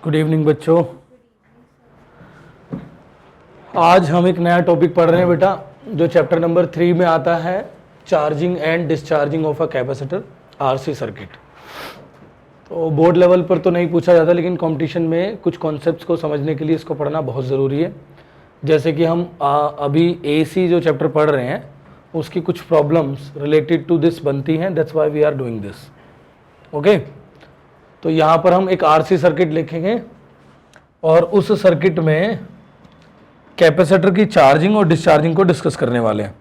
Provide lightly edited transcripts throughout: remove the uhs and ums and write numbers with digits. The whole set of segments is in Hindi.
गुड इवनिंग बच्चों। आज हम एक नया टॉपिक पढ़ रहे हैं बेटा, जो चैप्टर नंबर 3 में आता है, charging and discharging of a capacitor RC circuit. तो बोर्ड लेवल पर तो नहीं पूछा जाता, लेकिन कंपटीशन में कुछ कॉन्सेप्ट्स को समझने के लिए इसको पढ़ना बहुत ज़रूरी है। जैसे कि हम अभी एसी जो चैप्टर पढ़ रहे हैं उसकी कुछ प्रॉब्लम्स रिलेटेड टू दिस बनती हैं, that's why we are doing this. Okay, तो यहाँ पर हम एक आरसी सर्किट लिखेंगे और उस सर्किट में कैपेसिटर की चार्जिंग और डिस्चार्जिंग को डिस्कस करने वाले हैं।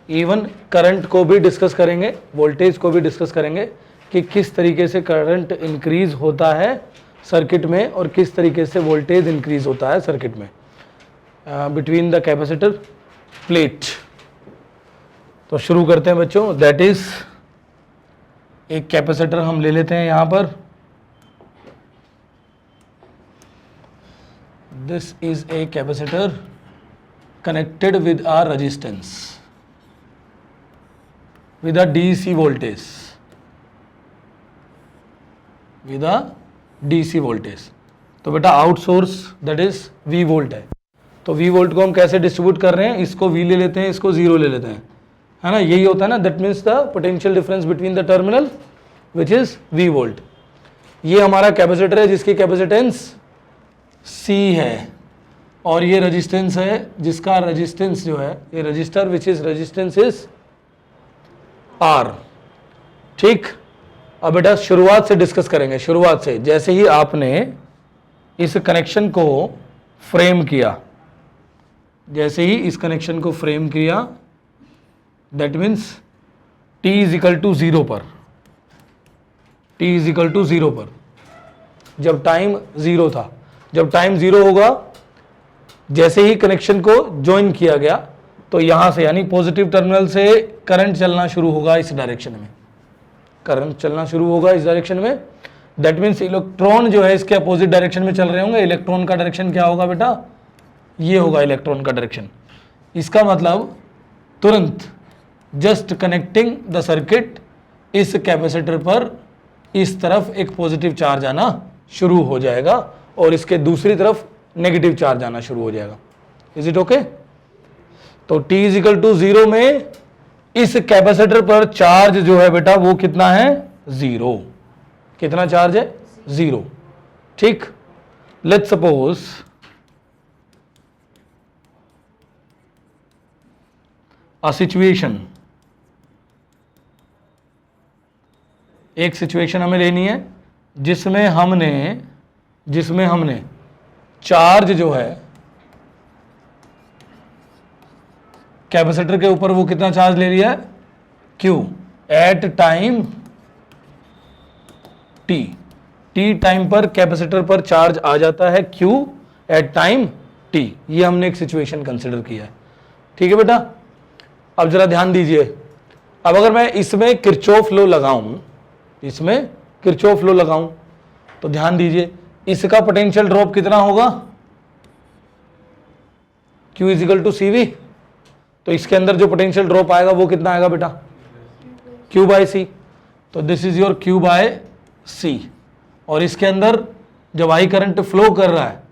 इवन करंट को भी डिस्कस करेंगे, वोल्टेज को भी डिस्कस करेंगे कि किस तरीके से करंट इंक्रीज होता है सर्किट में और किस तरीके से वोल्टेज इंक्रीज होता है सर्किट में बिटवीन द कैपेसिटर प्लेट। तो शुरू करते हैं बच्चों। दैट इज, एक कैपेसिटर हम ले लेते हैं यहां पर। This is a capacitor connected with a resistance with a DC voltage, with a DC voltage. तो बेटा outsource that is V volt है। तो वी वोल्ट को हम कैसे डिस्ट्रीब्यूट कर रहे हैं, इसको वी ले लेते हैं, इसको जीरो ले लेते हैं, है ना। यही होता है ना, that means the potential difference between the terminal which is V volt. ये हमारा कैपेसिटर है जिसकी कैपेसिटेंस C है, और ये रेजिस्टेंस है जिसका रेजिस्टेंस जो है, ये register which is resistance is R। ठीक, अब बेटा शुरुआत से डिस्कस करेंगे। शुरुआत से, जैसे ही आपने इस कनेक्शन को फ्रेम किया, जैसे ही इस कनेक्शन को फ्रेम किया, that means t is equal to 0 पर, t इज इक्वल टू 0 पर, जब टाइम 0 था, जब टाइम 0 होगा, जैसे ही कनेक्शन को ज्वाइन किया गया तो यहां से यानी पॉजिटिव टर्मिनल से करंट चलना शुरू होगा इस डायरेक्शन में, करंट चलना शुरू होगा इस डायरेक्शन में। दैट मीन्स इलेक्ट्रॉन जो है इसके अपोजिट डायरेक्शन में चल रहे होंगे। इलेक्ट्रॉन का डायरेक्शन क्या होगा बेटा, ये होगा इलेक्ट्रॉन का डायरेक्शन। इसका मतलब तुरंत जस्ट कनेक्टिंग द सर्किट, इस कैपेसिटर पर इस तरफ एक पॉजिटिव चार्ज आना शुरू हो जाएगा और इसके दूसरी तरफ नेगेटिव चार्ज आना शुरू हो जाएगा। Is it okay? तो t इज इक्वल टू 0 में इस कैपेसिटर पर चार्ज जो है बेटा वो कितना है, 0। कितना चार्ज है, 0। ठीक, लेट्स सपोज अ सिचुएशन, एक सिचुएशन हमें लेनी है जिसमें हमने चार्ज जो है कैपेसिटर के ऊपर वो कितना चार्ज ले लिया है, Q at time t। Time पर कैपेसिटर पर चार्ज आ जाता है Q एट टाइम t। ये हमने एक सिचुएशन कंसिडर किया है। ठीक है बेटा, अब जरा ध्यान दीजिए। अब अगर मैं इसमें किरचॉफ लॉ लगाऊं, इसमें किरचॉफ लॉ लगाऊं, तो ध्यान दीजिए इसका पोटेंशियल ड्रॉप कितना होगा, Q is equal to CV। तो इसके अंदर जो पोटेंशियल ड्रॉप आएगा वो कितना आएगा बेटा, Q बाय C। तो this is your Q by C। और इसके अंदर जब आई करंट फ्लो कर रहा है,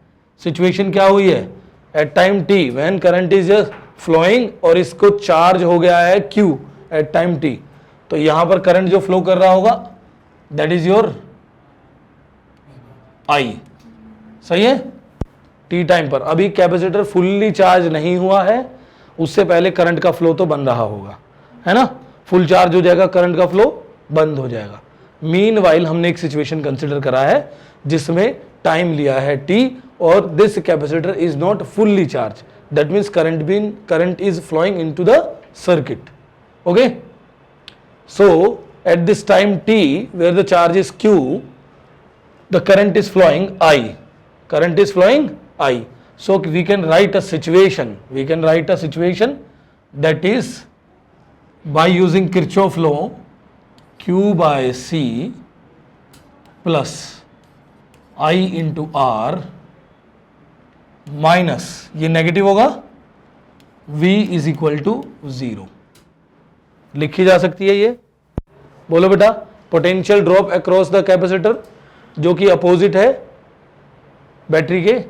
सिचुएशन क्या हुई है, at time t when current is flowing, और इसको चार्ज हो गया है Q एट टाइम t। तो यहां पर करंट जो फ्लो कर रहा होगा दैट इज योर I। सही है, t टाइम पर। अभी कैपेसिटर फुल्ली चार्ज नहीं हुआ है, उससे पहले करंट का फ्लो तो बन रहा होगा, है ना। फुल चार्ज हो जाएगा, करंट का फ्लो बंद हो जाएगा। मीनवाइल हमने एक सिचुएशन कंसिडर करा है जिसमें टाइम लिया है t और this capacitor is not fully charge, that means current is flowing into the circuit. Okay, so at this time t where the charge is Q, the current is flowing I, current is flowing I. So we can write a situation, that is by using Kirchhoff law, Q by C plus I into R minus, ये नेगेटिव होगा, V is equal to 0। लिखी जा सकती है ये, बोलो बेटा। Potential drop across the capacitor, जो कि अपोजिट है बैटरी के,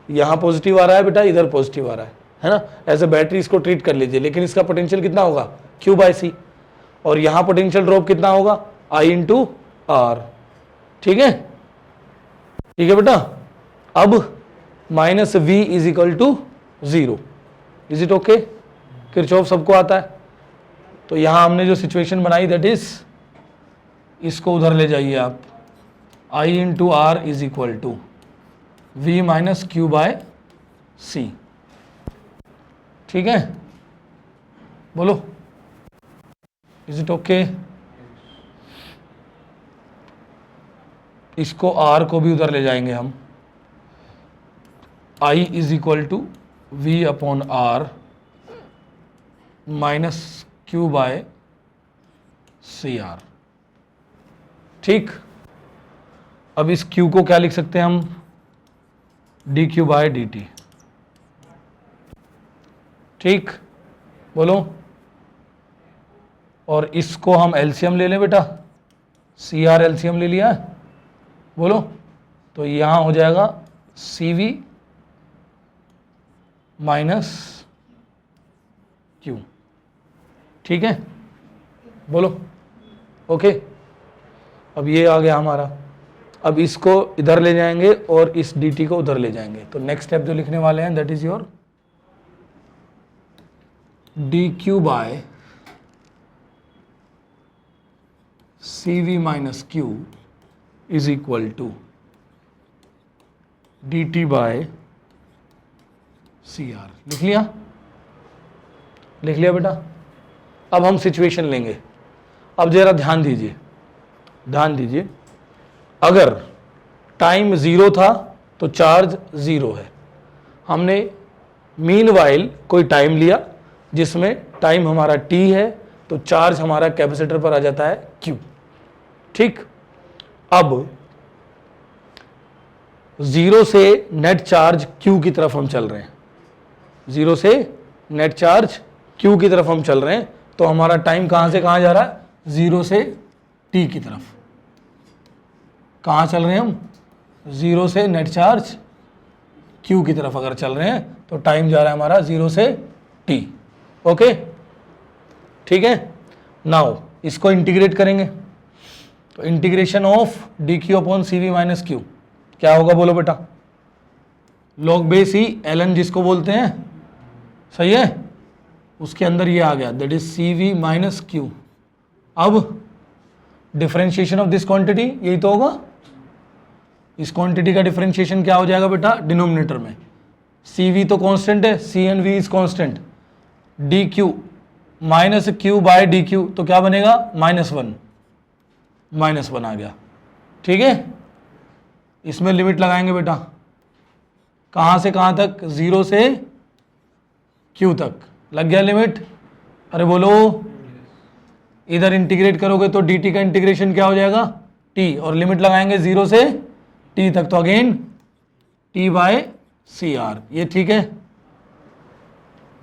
यहां पॉजिटिव आ रहा है बेटा, इधर पॉजिटिव आ रहा है ना, एज ए बैटरी इसको ट्रीट कर लीजिए, लेकिन इसका पोटेंशियल कितना होगा Q बाय सी, और यहां पोटेंशियल ड्रॉप कितना होगा I इंटू आर। ठीक है, ठीक है बेटा। अब minus V is equal to 0, is it okay? Kirchhoff सबको आता है। तो यहां हमने जो सिचुएशन बनाई दैट इज, इसको उधर ले जाइए आप, I into R is equal to V minus Q by C. ठीक है, बोलो इज इट ओके? इसको R को भी उधर ले जाएंगे हम, I is equal to V upon R minus Q by C R. ठीक, अब इस Q को क्या लिख सकते हैं हम, D Q by D T. ठीक, बोलो। और इसको हम एलसीएम ले लें बेटा, सी आर एलसीएम ले लिया है, बोलो। तो यहां हो जाएगा सी वी माइनस क्यू। ठीक है, बोलो ओके। अब ये आ गया हमारा, अब इसको इधर ले जाएंगे और इस dt को उधर ले जाएंगे। तो नेक्स्ट स्टेप जो लिखने वाले हैं that is your D Q by C V minus Q is equal to D T by C R. लिख लिया, लिख लिया बेटा। अब हम सिचुएशन लेंगे। अब जरा ध्यान दीजिए, ध्यान दीजिए, अगर टाइम 0 था तो चार्ज 0 है। हमने मीनवाइल कोई टाइम लिया जिसमें टाइम हमारा t है, तो चार्ज हमारा कैपेसिटर पर आ जाता है q। ठीक, अब 0 से नेट चार्ज q की तरफ हम चल रहे हैं, 0 से नेट चार्ज q की तरफ हम चल रहे हैं, तो हमारा टाइम कहां से कहां जा रहा है, 0 से t की तरफ। कहाँ चल रहे हैं हम, 0 से नेट चार्ज Q की तरफ अगर चल रहे हैं तो टाइम जा रहा है हमारा 0 से T। ओके, ठीक है। नाउ इसको इंटीग्रेट करेंगे, तो integration of D Q upon C V minus Q क्या होगा, बोलो बेटा। लॉग बेस ही ln जिसको बोलते हैं, सही है, उसके अंदर ये आ गया that is C V minus Q. अब डिफरेंशिएशन ऑफ दिस क्वांटिटी, यही तो होगा। इस क्वांटिटी का डिफरेंशिएशन क्या हो जाएगा बेटा, डिनोमिनेटर में। सी वी तो कांस्टेंट है, C and V is constant, D Q minus Q by D Q, तो क्या बनेगा -1, -1 आ गया। ठीक है, इसमें लिमिट लगाएंगे बेटा, कहाँ से कहाँ तक, 0 से क्यू तक। लग गया लिमिट, अरे बोलो। इधर इंटीग्रेट करोगे तो डी टी का इंटीग्रेशन क्या हो जाएगा, टी, और लिमिट लगाएंगे 0 से टी तक, तो again T by C R. ये ठीक है,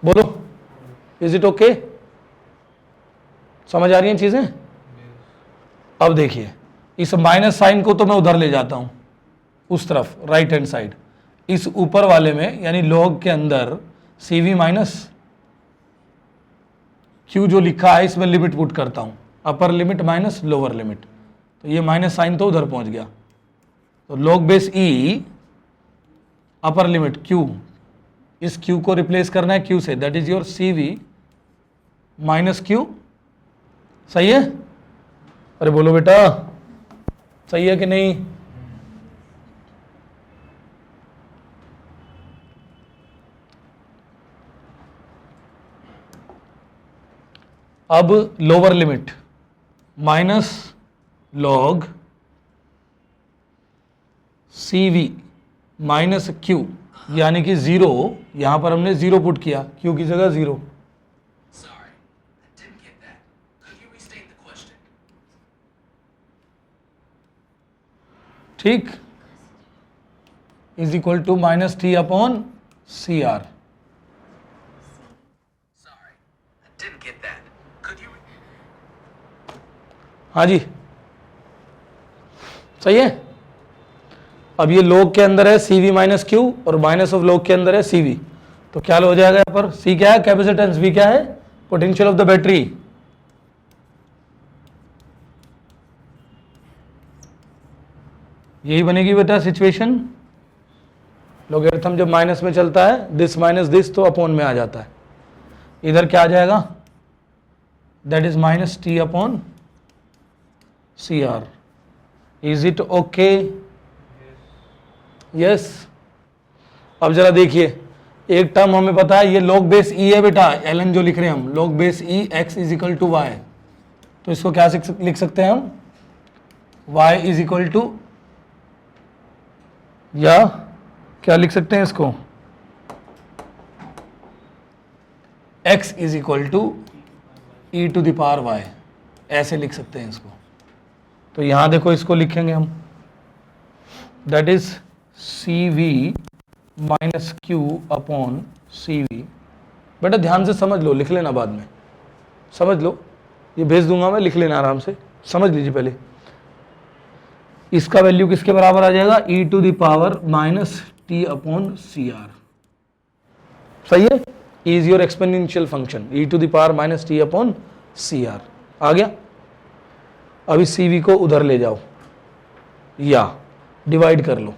बोलो इज इट ओके? समझ आ रही हैं चीजें? अब देखिए, इस माइनस साइन को तो मैं उधर ले जाता हूं, उस तरफ राइट हैंड साइड। इस ऊपर वाले में यानी लॉग के अंदर सी वी माइनस क्यू जो लिखा है इसमें लिमिट पुट करता हूं, upper limit minus lower limit. तो ये माइनस साइन तो उधर पहुंच गया, तो log base E upper limit Q, इस क्यू को रिप्लेस करना है क्यू से, that is your C V minus Q. सही है? अरे बोलो बेटा, सही है कि नहीं? अब lower limit minus log C V minus Q, यानी कि 0, यहां पर हमने 0 पुट किया, क्यू की जगह 0। ठीक, is equal to minus T upon C R. हाँ जी, सही है। अब ये log के अंदर है CV माइनस Q और माइनस ऑफ log के अंदर है CV, तो क्या हो जाएगा यहाँ पर, C क्या है कैपेसिटेंस, V क्या है पोटेंशियल ऑफ द बैटरी। यही बनेगी बेटा सिचुएशन। लोगरिथम जब माइनस में चलता है, दिस माइनस दिस तो अपॉन में आ जाता है, इधर क्या आ जाएगा, that is minus T upon C R. Is it okay? Yes. अब जरा देखिए, एक टर्म हमें पता है, ये log बेस ई है बेटा, एलन जो लिख रहे हैं हम, log base E X is equal to Y, तो इसको क्या लिख सकते हैं हम, y इज इक्वल टू, या क्या लिख सकते हैं इसको, x is equal to E to the power y, ऐसे लिख सकते हैं इसको। तो यहां देखो इसको लिखेंगे हम, that is C V minus Q upon C V. बेटा ध्यान से समझ लो, लिख लेना बाद में, समझ लो, ये भेज दूंगा मैं, लिख लेना आराम से, समझ लीजिए पहले। इसका वैल्यू किसके बराबर आ जाएगा, e to the power minus T upon C R. सही है, is your exponential function, e to the power minus T upon C R. आ गया। अभी सी वी को उधर ले जाओ या डिवाइड कर लो,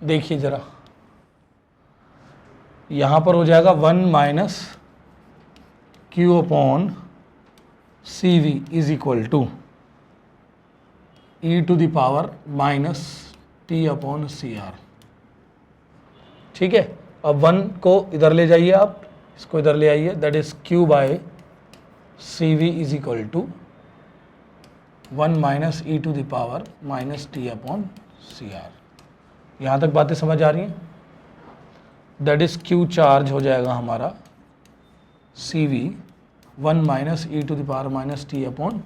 देखिए जरा, यहां पर हो जाएगा 1 minus Q upon C V is equal to E to the power minus T upon C R. ठीक है, अब 1 को इधर ले जाइए आप, इसको इधर ले आइए, that is Q by C V is equal to 1 minus E to the power minus T upon C R. यहाँ तक बातें समझ आ रही हैं? दैट इज क्यू चार्ज हो जाएगा हमारा C V 1 minus E to the power minus T upon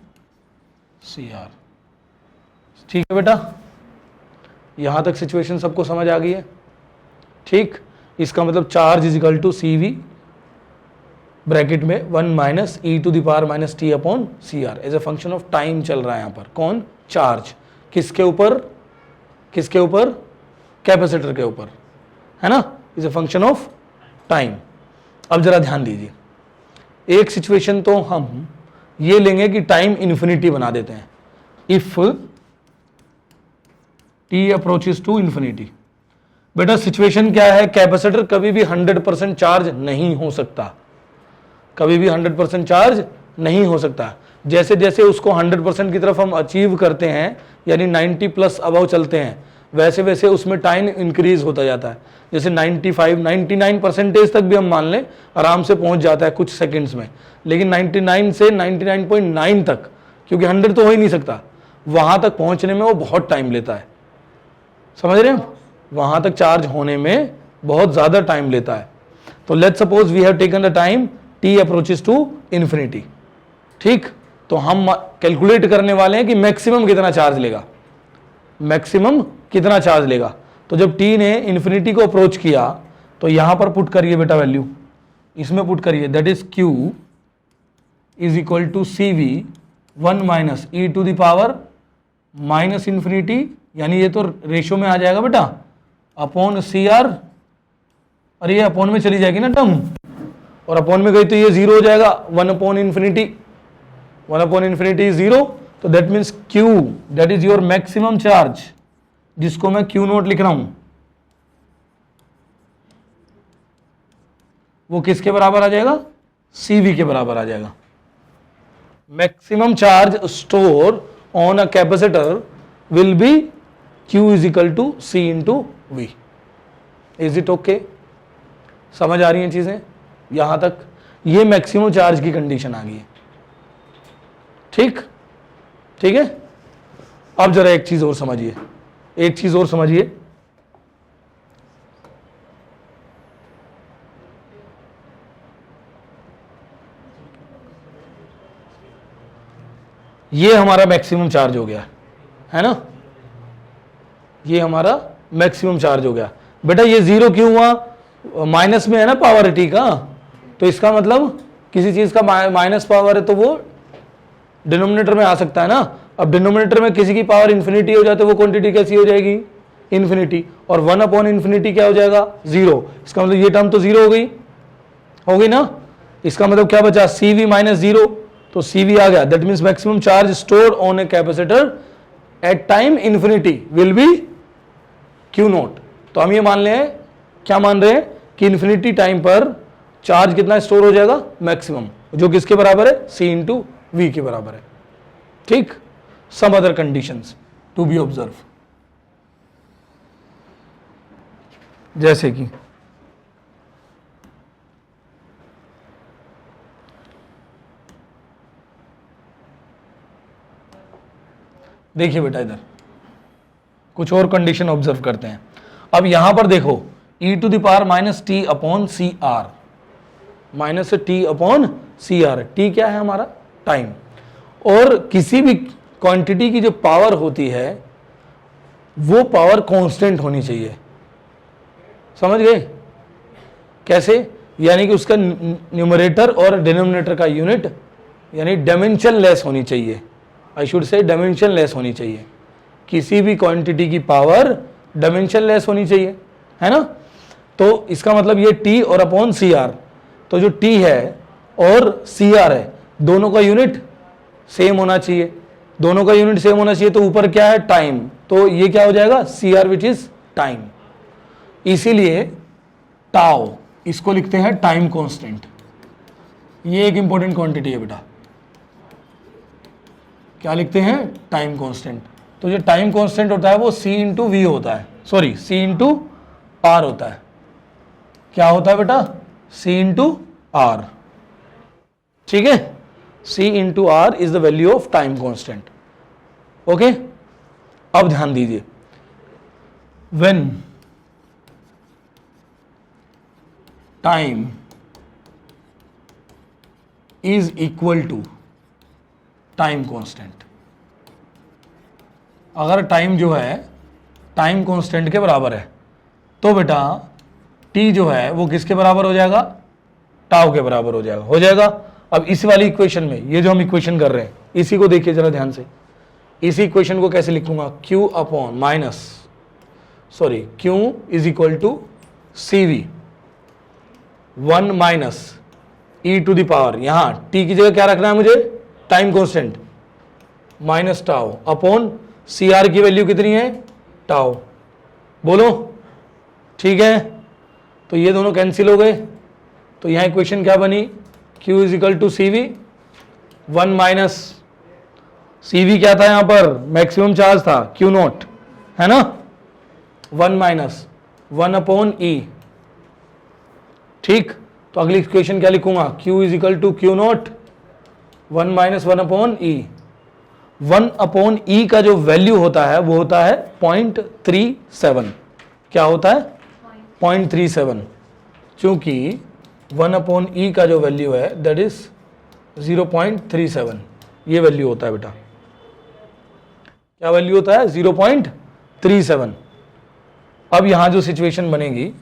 C R. ठीक है बेटा, यहाँ तक सिचुएशन सबको समझ आ गई है? ठीक, इसका मतलब charge is equal to C V bracket में 1 minus E to the power minus T upon C R, as a function of time चल रहा है यहाँ पर। कौन? चार्ज। किसके ऊपर? किसके ऊपर? कैपेसिटर के ऊपर, है ना, is a function of time. अब जरा ध्यान दीजिए, एक सिचुएशन तो हम ये लेंगे कि टाइम इन्फिनिटी बना देते हैं, if T approaches to infinity. बेटा सिचुएशन क्या है, कैपेसिटर कभी भी 100% चार्ज नहीं हो सकता, कभी भी 100% चार्ज नहीं हो सकता। जैसे जैसे उसको 100% की तरफ हम अचीव करते हैं, यानी 90 प्लस अबव चलते हैं, वैसे वैसे उसमें टाइम इंक्रीज होता जाता है। जैसे 95, 99% तक भी हम मान लें आराम से पहुंच जाता है कुछ सेकंड्स में, लेकिन 99 से 99.9 तक, क्योंकि 100 तो हो ही नहीं सकता, वहां तक पहुंचने में वो बहुत टाइम लेता है। समझ रहे हैं? वहां तक चार्ज होने में बहुत ज्यादा टाइम लेता है। तो let's suppose we have taken the time T approaches to infinity. ठीक, तो हम कैलकुलेट करने वाले हैं कि मैक्सिमम कितना चार्ज लेगा, मैक्सिमम कितना चार्ज लेगा। तो जब टी ने इन्फिनिटी को अप्रोच किया, तो यहां पर पुट करिए बेटा वैल्यू, इसमें पुट करिए, that is Q is equal to C V 1 minus E to the power minus infinity, यानी ये तो रेशियो में आ जाएगा बेटा, अपॉन सी आर। अरे ये अपॉन में चली जाएगी ना टर्म, और अपॉन में गई तो ये जीरो हो जाएगा, 1 upon infinity, 1 upon infinity is zero. तो that means Q, that is your maximum charge, जिसको मैं क्यू नोट लिख रहा हूं, वो किसके बराबर आ जाएगा, सीवी के बराबर आ जाएगा। Maximum charge store on a capacitor will be Q is equal to C into V. Is it okay? समझ आ रही हैं चीजें यहां तक? ये मैक्सिमम चार्ज की कंडीशन आ गई है। ठीक, ठीक है। अब जरा एक चीज और समझिए, एक चीज और समझिए, ये हमारा मैक्सिमम चार्ज हो गया है ना, ये हमारा मैक्सिमम चार्ज हो गया। बेटा ये जीरो क्यों हुआ, माइनस में है ना पावर टी का, तो इसका मतलब किसी चीज का माइनस पावर है तो वो डिनोमिनेटर में आ सकता है ना। अब डिनोमिनेटर में किसी की पावर इन्फिनिटी हो जाए तो वो क्वांटिटी कैसी हो जाएगी, इन्फिनिटी, और 1 अपॉन इन्फिनिटी क्या हो जाएगा, जीरो। इसका मतलब ये टर्म तो जीरो हो गई ना। इसका मतलब क्या बचा, सी वी माइनस जीरो, तो सी वी आ गया। That means maximum charge stored on a capacitor at time infinity will be Q naught. तो हम ये मान ले, क्या मान रहे हैं कि इन्फिनिटी टाइम पर चार्ज कितना स्टोर हो जाएगा, मैक्सिमम, जो किसके बराबर है, सी इंटू वी के बराबर है। ठीक, some other conditions to be observe, जैसे कि देखिए बेटा इधर कुछ और कंडीशन ऑब्जर्व करते हैं। अब यहां पर देखो e to the power minus T upon C R, minus T upon C R, T क्या है हमारा, टाइम, और किसी भी क्वांटिटी की जो पावर होती है वो पावर कांस्टेंट होनी चाहिए। समझ गए कैसे, यानी कि उसका न्यूमरेटर और डिनोमिनेटर का यूनिट यानी डायमेंशन लेस होनी चाहिए, I should say dimension less होनी चाहिए। किसी भी क्वांटिटी की पावर डायमेंशन लेस होनी चाहिए, है ना। तो इसका मतलब ये टी और अपॉन सी आर, तो जो टी है और सी आर है दोनों का यूनिट सेम होना चाहिए, दोनों का यूनिट सेम होना चाहिए। तो ऊपर क्या है, टाइम, तो ये क्या हो जाएगा, C R which is time. इसीलिए टाउ इसको लिखते हैं टाइम कांस्टेंट। ये एक इंपॉर्टेंट क्वांटिटी है बेटा, क्या लिखते हैं, टाइम कांस्टेंट। तो जो टाइम कांस्टेंट होता है वो सी इंटू वी होता है, सॉरी सी इंटू आर होता है। क्या होता है बेटा, सी इंटू आर, ठीक है। C into R is the value of time constant, okay. अब ध्यान दीजिए, when time is equal to time constant, अगर टाइम जो है टाइम कांस्टेंट के बराबर है तो बेटा टी जो है वो किसके बराबर हो जाएगा, टाउ के बराबर हो जाएगा। अब इस वाली इक्वेशन में ये जो हम इक्वेशन कर रहे हैं इसी को देखिए जरा ध्यान से, इसी इक्वेशन को कैसे लिखूंगा, Q upon minus sorry Q is equal to C V 1 minus E to the power, यहां टी की जगह क्या रखना है मुझे, time constant, minus tau upon C R की वैल्यू कितनी है, टाउ, बोलो ठीक है। तो ये दोनों कैंसिल हो गए, तो यहां इक्वेशन क्या बनी, Q is equal to C V 1 minus C V क्या था, यहां पर मैक्सिमम चार्ज था Q नॉट, है ना, 1 माइनस 1 अपॉन ई, ठीक। तो अगली इक्वेशन क्या लिखूंगा, Q is equal to Q naught 1 minus 1 upon E. 1 upon e का जो वैल्यू होता है वो होता है 0.37, क्या होता है 0.37, क्योंकि 1 अपॉन ई का जो वैल्यू है दैट इज 0.37, ये वैल्यू होता है बेटा, क्या वैल्यू होता है 0.37। अब यहां जो सिचुएशन बनेगी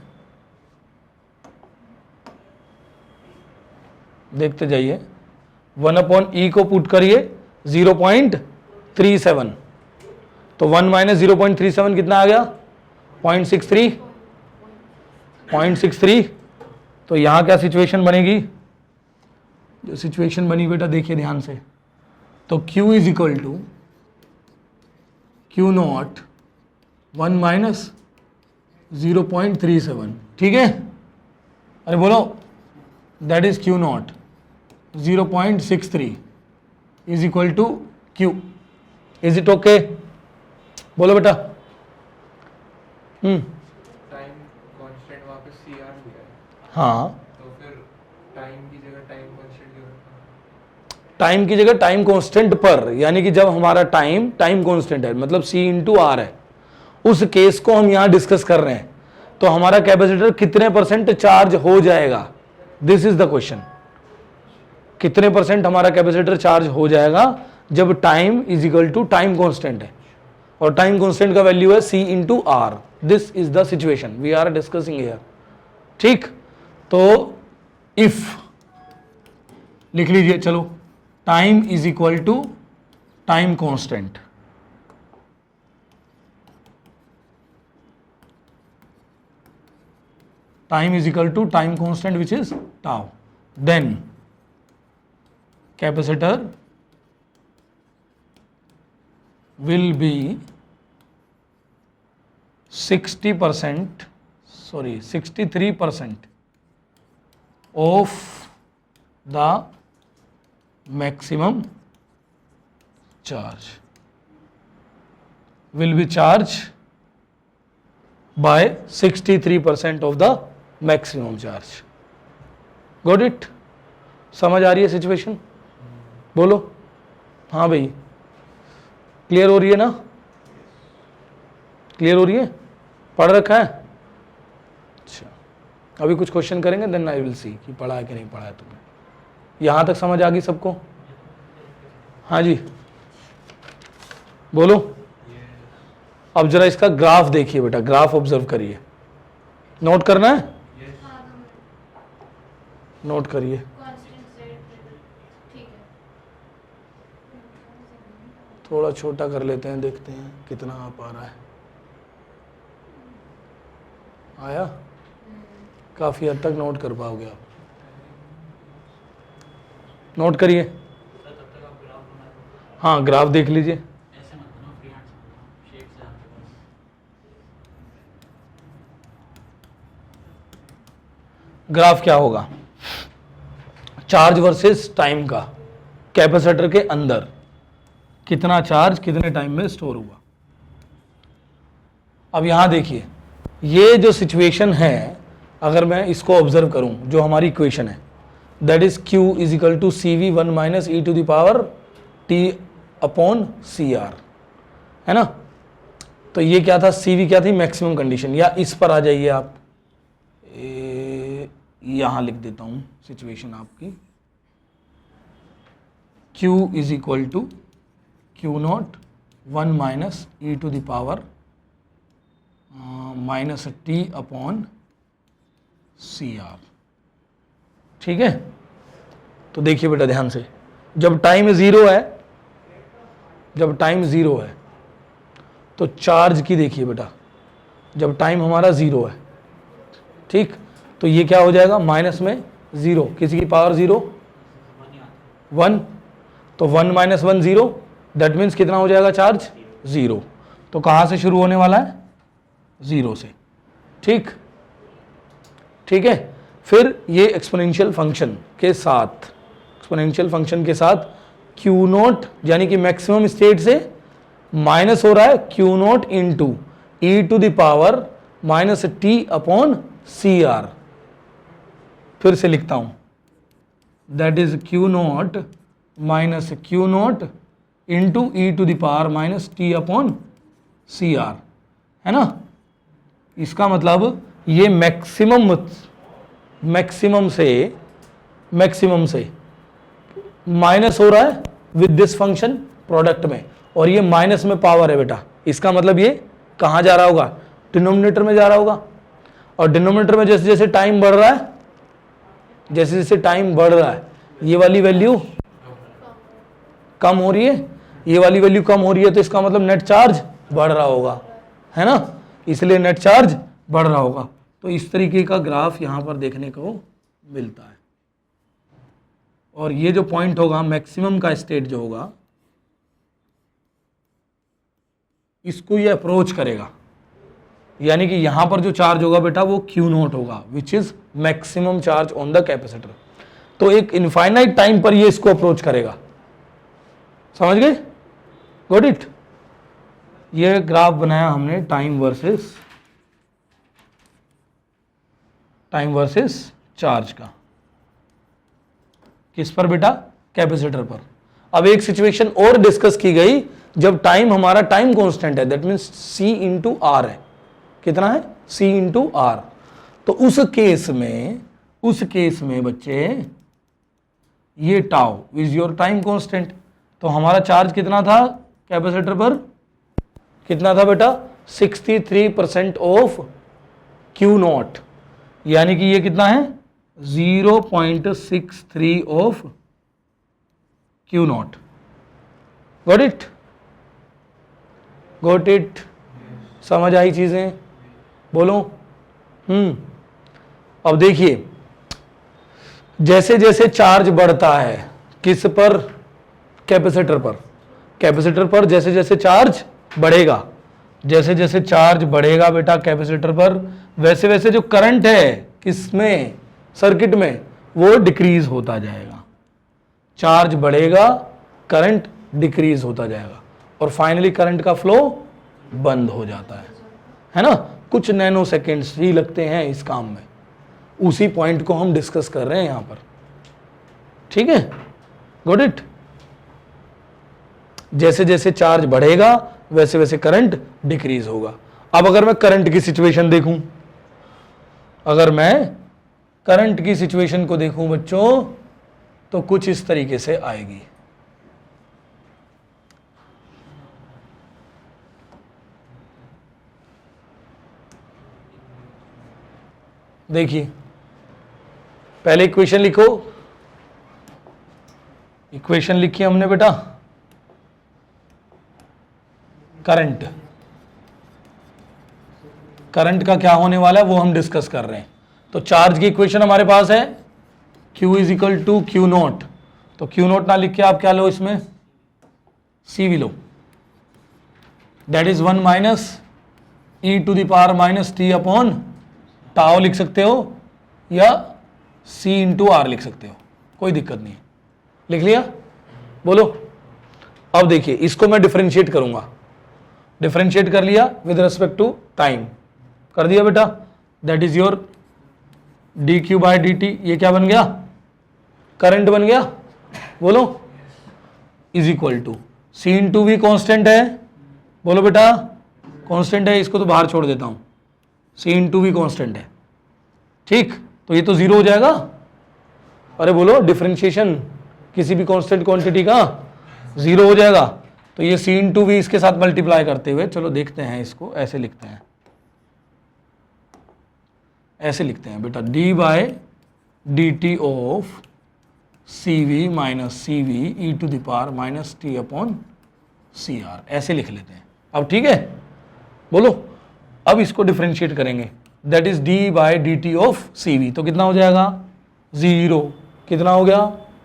देखते जाइए, 1 अपॉन ई को पुट करिए 0.37, तो 1 माइनस 0.37 कितना आ गया 0.63, तो यहां क्या सिचुएशन बनेगी, जो सिचुएशन बनी बेटा देखिए ध्यान से, तो Q is equal to Q naught 1 minus 0.37, ठीक है। अरे बोलो, that is Q naught 0.63 is equal to Q, is it okay, बोलो बेटा। टाइम कांस्टेंट वहां पे सी आर दिया है, हाँ, तो फिर टाइम की जगह टाइम कांस्टेंट क्यों रखा, टाइम की जगह टाइम कांस्टेंट पर, यानी कि जब हमारा टाइम कांस्टेंट है मतलब C इंटू आर है, उस केस को हम यहां डिस्कस कर रहे हैं, तो हमारा कैपेसिटर कितने % चार्ज हो जाएगा, दिस इज द क्वेश्चन, कितने % हमारा कैपेसिटर चार्ज हो जाएगा जब time is equal to time constant है, और टाइम कांस्टेंट का वैल्यू है C into R. This is the situation we are discussing here. ठीक, तो इफ लिख लीजिए, चलो, time is equal to time constant, time is equal to time constant which is tau, then capacitor will be 63% of the maximum charge, will be charged by 63% of the maximum charge. Got it? समझ आ रही है सिचुएशन? बोलो हाँ भाई, क्लियर हो रही है ना? क्लियर हो रही है? पढ़ रखा है? अच्छा, अभी कुछ क्वेश्चन करेंगे, देन आई विल सी कि पढ़ा है कि नहीं पढ़ा है तुमने। यहां तक समझ आ गई सबको? हाँ जी बोलो। अब जरा इसका ग्राफ देखिए बेटा, ग्राफ ऑब्जर्व करिए, नोट करना है, नोट करिए। थोड़ा छोटा कर लेते हैं, देखते हैं कितना आ पा रहा है। आया? काफी हद तक नोट कर पाओगे आप, नोट करिए। हाँ ग्राफ देख लीजिए। ग्राफ क्या होगा? चार्ज वर्सेस टाइम का, कैपेसिटर के अंदर कितना चार्ज कितने टाइम में स्टोर हुआ। अब यहां देखिए, ये जो सिचुएशन है, अगर मैं इसको ऑब्जर्व करूं, जो हमारी इक्वेशन है, that is Q is equal to CV 1 minus e to the power T upon CR, है ना? तो ये क्या था? CV क्या थी? Maximum condition. या इस पर आ जाइए आप, यहां लिख देता हूं सिचुएशन आपकी, Q is equal to Q0 1 minus e to the power minus T upon CR। ठीक है? तो देखिए बेटा ध्यान से, जब टाइम 0 है, जब टाइम 0 है तो चार्ज की देखिए बेटा, जब टाइम हमारा 0 है, ठीक, तो ये क्या हो जाएगा? माइनस में 0, किसी की पावर 0 1, तो 1 माइनस 1 0, दैट मीन्स कितना हो जाएगा चार्ज? 0। तो कहाँ से शुरू होने वाला है? 0 से। ठीक, ठीक है। फिर ये एक्सपोनेंशियल फंक्शन के साथ, एक्सपोनेंशियल फंक्शन के साथ Q0 यानी कि मैक्सिमम स्टेट से माइनस हो रहा है Q0 into E to the power minus T upon CR। फिर से लिखता हूं, that is Q0 minus Q0 into E to the power minus T upon CR, है ना? इसका मतलब ये मैक्सिमम से माइनस हो रहा है विद दिस फंक्शन प्रोडक्ट में, और ये माइनस में पावर है बेटा। इसका मतलब ये कहाँ जा रहा होगा? डिनोमिनेटर में जा रहा होगा। और डिनोमिनेटर में जैसे जैसे टाइम बढ़ रहा है, जैसे जैसे टाइम बढ़ रहा है, ये वाली वैल्यू कम हो रही है, ये वाली वैल्यू कम हो रही है, तो इसका मतलब नेट चार्ज बढ़ रहा होगा, है ना? इसलिए नेट चार्ज बढ़ रहा होगा। तो इस तरीके का ग्राफ यहां पर देखने को मिलता है। और ये जो पॉइंट होगा, मैक्सिमम का स्टेट जो होगा, इसको ये अप्रोच करेगा, यानी कि यहां पर जो चार्ज होगा बेटा वो Q0 होगा, which is maximum charge on the capacitor. तो एक इनफाइनाइट टाइम पर ये इसको अप्रोच करेगा। समझ गए? Got it? ये ग्राफ बनाया हमने टाइम वर्सेस चार्ज का। किस पर बेटा? कैपेसिटर पर। अब एक सिचुएशन और डिस्कस की गई, जब टाइम हमारा टाइम कांस्टेंट है, that means C into R है। कितना है? C into R. तो उस केस में बच्चे, ये tau is your time constant. तो हमारा चार्ज कितना था कैपेसिटर पर? कितना था बेटा? 63% ऑफ क्यू नॉट, यानी कि ये कितना है 0.63 of Q not. Got it, got it, समझ आई चीजें, बोलो। अब देखिए जैसे जैसे चार्ज बढ़ता है किस पर, कैपेसिटर पर, कैपेसिटर पर जैसे जैसे चार्ज बढ़ेगा, जैसे जैसे चार्ज बढ़ेगा बेटा कैपेसिटर पर, वैसे वैसे जो करंट है किसमें, सर्किट में, वो डिक्रीज होता जाएगा। चार्ज बढ़ेगा, करंट डिक्रीज होता जाएगा और फाइनली करंट का फ्लो बंद हो जाता है ना। कुछ नैनो सेकेंड्स ही लगते हैं इस काम में, उसी पॉइंट को हम डिस्कस कर रहे हैं यहां पर, ठीक है। Got it. जैसे जैसे चार्ज बढ़ेगा वैसे वैसे करंट डिक्रीज होगा। अब अगर मैं करंट की सिचुएशन देखूं, अगर मैं करंट की सिचुएशन को देखूं बच्चों, तो कुछ इस तरीके से आएगी। देखिए पहले इक्वेशन लिखो, इक्वेशन लिखी हमने बेटा, करंट, करंट का क्या होने वाला है वो हम डिस्कस कर रहे हैं। तो चार्ज की इक्वेशन हमारे पास है Q is equal to Q naught, तो क्यू नॉट ना लिख के आप क्या लो इसमें सी वी लो, that is 1 minus E to the power minus T upon tau लिख सकते हो या C इंटू आर लिख सकते हो, कोई दिक्कत नहीं है। लिख लिया, बोलो। अब देखिए इसको मैं डिफरेंशिएट करूंगा, डिफरेंशिएट कर लिया विद रिस्पेक्ट टू टाइम, कर दिया बेटा, that is your D Q by D T, ये क्या बन गया, करंट बन गया, बोलो, is equal to C into V constant है, बोलो बेटा कॉन्स्टेंट है, इसको तो बाहर छोड़ देता हूं, सी इंटू वी कॉन्स्टेंट है, ठीक। तो ये तो जीरो हो जाएगा, अरे बोलो डिफरेंशिएशन किसी भी कांस्टेंट क्वांटिटी का जीरो हो जाएगा। तो ये सी इंटू वी इसके साथ मल्टीप्लाई करते हुए, चलो देखते हैं इसको, ऐसे लिखते हैं, ऐसे लिखते हैं बेटा, D by D T of C V minus C V E to the power minus T upon C R, ऐसे लिख लेते हैं। अब ठीक है, बोलो। अब इसको डिफरेंशिएट करेंगे, that is D by D T of C V, तो कितना हो जाएगा जीरो, कितना हो गया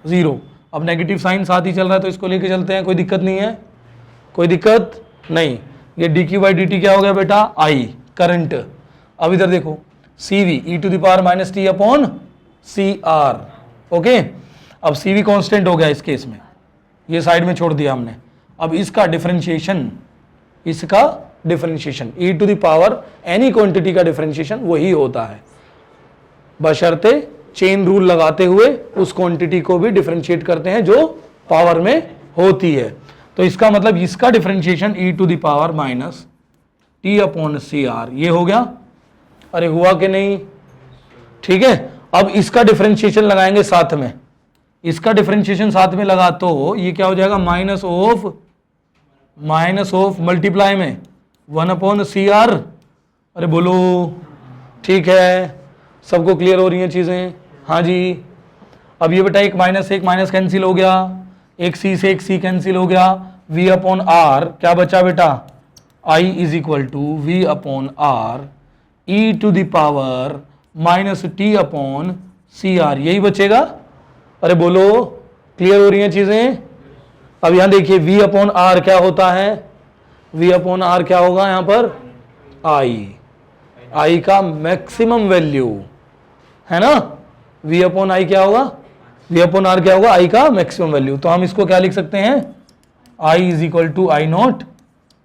जीरो। अब नेगेटिव साइन साथ ही चल रहा है तो इसको लेके चलते हैं, कोई दिक्कत नहीं है, कोई दिक्कत नहीं। ये d Q by D t क्या हो गया बेटा, आई करंट। अब इधर देखो C V E to the power minus T upon C R, okay. अब सी वी कॉन्स्टेंट हो गया इस केस में, ये साइड में छोड़ दिया हमने। अब इसका डिफरेंशिएशन, इसका differentiation E to the power any quantity का डिफरेंशिएशन वही होता है, बशर्ते चेन रूल लगाते हुए उस क्वांटिटी को भी डिफरेंशिएट करते हैं जो पावर में होती है। तो इसका मतलब इसका differentiation E to the power minus T upon C R, ये हो गया। अरे हुआ कि नहीं, ठीक है। अब इसका डिफरेंशिएशन लगाएंगे साथ में, इसका डिफरेंशिएशन साथ में लगा तो ये क्या हो जाएगा, माइनस ऑफ मल्टीप्लाई में 1 अपॉन सी आर। अरे बोलो, ठीक है, सबको क्लियर हो रही हैं चीजें, हाँ जी। अब ये बेटा एक माइनस कैंसिल हो गया, एक सी से एक सी कैंसिल हो गया, v अपॉन आर क्या बचा बेटा, i is equal to V upon R E to the power minus T upon C R, यही बचेगा। अरे बोलो, क्लियर हो रही हैं चीजें। अब यहां देखिए v अपॉन आर क्या होता है, v अपॉन आर क्या होगा यहां पर, i का मैक्सिमम वैल्यू है ना, v अपॉन आई क्या होगा, v अपॉन आर क्या होगा, i का मैक्सिमम वैल्यू। तो हम इसको क्या लिख सकते हैं, i is equal to I naught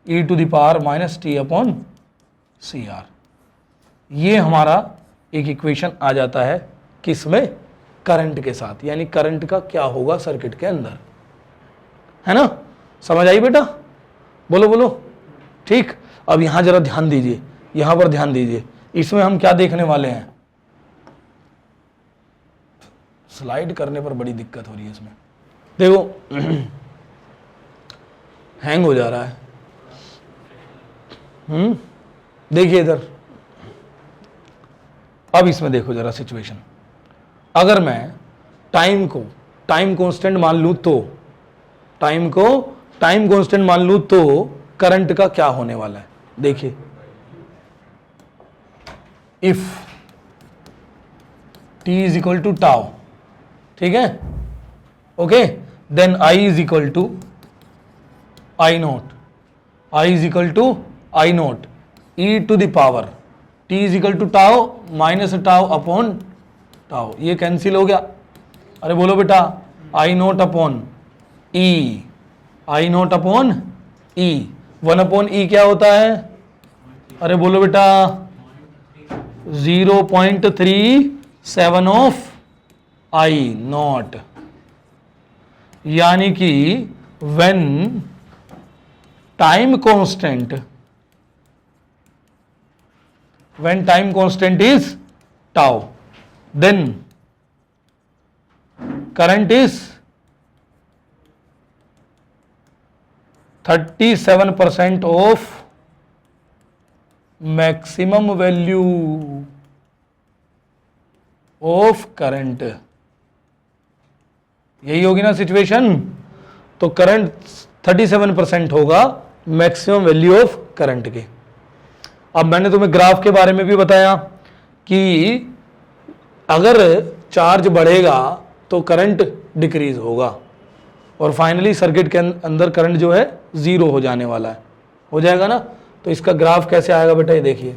E to the power minus T upon C R. ये हमारा एक इक्वेशन आ जाता है किसमें, करंट के साथ, यानी करंट का क्या होगा सर्किट के अंदर, है ना। समझ आई बेटा, बोलो बोलो, ठीक। अब यहां जरा ध्यान दीजिए, यहां पर ध्यान दीजिए, इसमें हम क्या देखने वाले हैं, स्लाइड करने पर बड़ी दिक्कत हो रही है इसमें, देखो हैंग हो जा रहा है। देखिए इधर, अब इसमें देखो जरा सिचुएशन, अगर मैं टाइम को टाइम कांस्टेंट मान लूं तो, टाइम को टाइम कांस्टेंट मान लूं तो करंट का क्या होने वाला है। देखिए, if t is equal to tau, ठीक है, okay, then I is equal to I naught, I is equal to I naught E to the power t is equal to tau minus tau upon tau, ये कैंसिल हो गया। अरे बोलो बेटा, I naught upon E, I naught upon E, 1 upon E क्या होता है? अरे बोलो बेटा, 0.37 ऑफ आई नॉट, यानी कि when time constant, when time constant is tau, then current is 37% of maximum value of current। यही होगी ना सिचुएशन, तो करंट 37% होगा मैक्सिमम वैल्यू ऑफ करंट की। अब मैंने तुम्हें ग्राफ के बारे में भी बताया कि अगर चार्ज बढ़ेगा तो करंट डिक्रीज होगा और फाइनली सर्किट के अंदर करंट जो है जीरो हो जाने वाला है, हो जाएगा ना। तो इसका ग्राफ कैसे आएगा बेटा, ये देखिए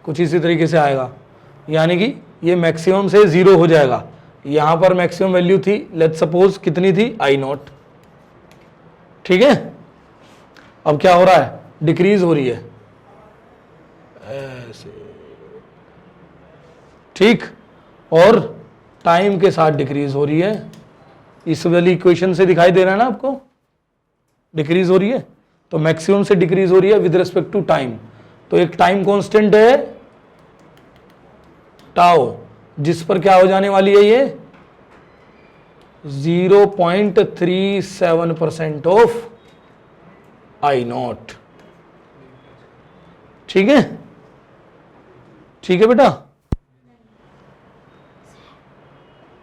कुछ इसी तरीके से आएगा, यानी कि ये मैक्सिमम से जीरो हो जाएगा। यहां पर मैक्सिमम वैल्यू थी, लेट्स सपोज कितनी थी, आई नॉट, ठीक है। अब क्या हो रहा है, डिक्रीज हो रही है ऐसे, ठीक, और टाइम के साथ डिक्रीज हो रही है। इस वाली इक्वेशन से दिखाई दे रहा है ना आपको, डिक्रीज हो रही है, तो मैक्सिमम से डिक्रीज हो रही है विद रिस्पेक्ट टू टाइम। तो एक टाइम कांस्टेंट है टाउ, जिस पर क्या हो जाने वाली है, ये 0.37% ऑफ आई नॉट, ठीक है, ठीक है बेटा।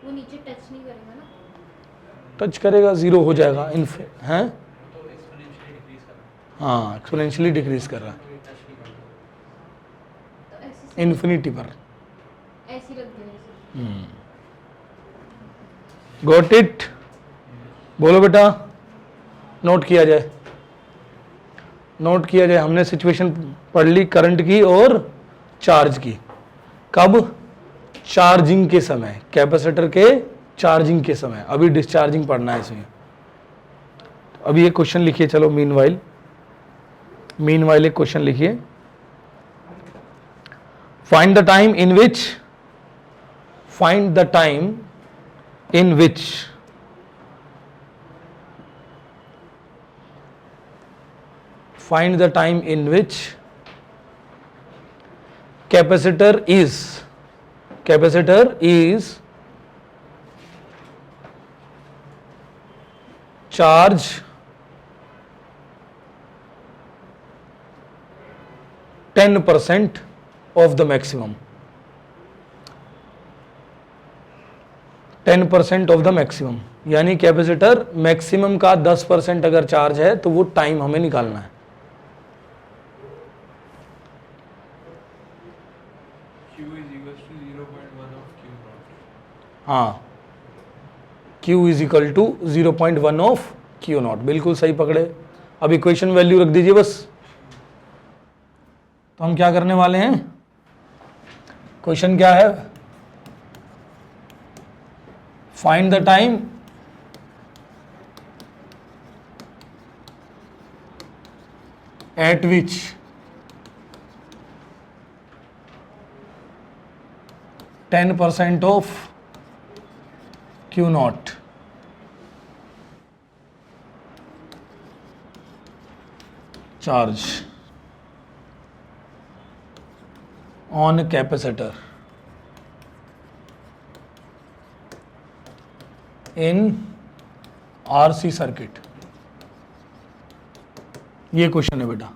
वो नीचे टच नहीं करेगा ना, टच करेगा जीरो हो जाएगा, हैं, हाँ एक्सपोनेंशियली डिक्रीज कर रहा है तो ऐसे इन्फिनिटी पर। ऐसी रख देना इसे। गॉट इट, बोलो बेटा, नोट किया जाए, नोट किया जाए। हमने सिचुएशन पढ़ ली करंट की और चार्ज की। कब, चार्जिंग के समय, कैपेसिटर के चार्जिंग के समय। अभी डिस्चार्जिंग पढ़ना है इसमें। अभी एक क्वेश्चन लिखिए, चलो मीनवाइल एक क्वेश्चन लिखिए। Find the time in which, find the time in which find the time in which capacitor is charge 10% of the maximum, 10% of the maximum, यानी कैपेसिटर मैक्सिमम का 10% अगर चार्ज है तो वो टाइम हमें निकालना है। Q is equals to 0.1 of Q naught। हाँ, Q is equal to 0.1 of Q naught, बिल्कुल सही पकड़े। अब इक्वेशन वैल्यू रख दीजिए बस। तो हम क्या करने वाले हैं, क्वेश्चन क्या है, find the time eight which ten % of Q not charge on capacitor in RC circuit. ये क्वेश्चन है बेटा,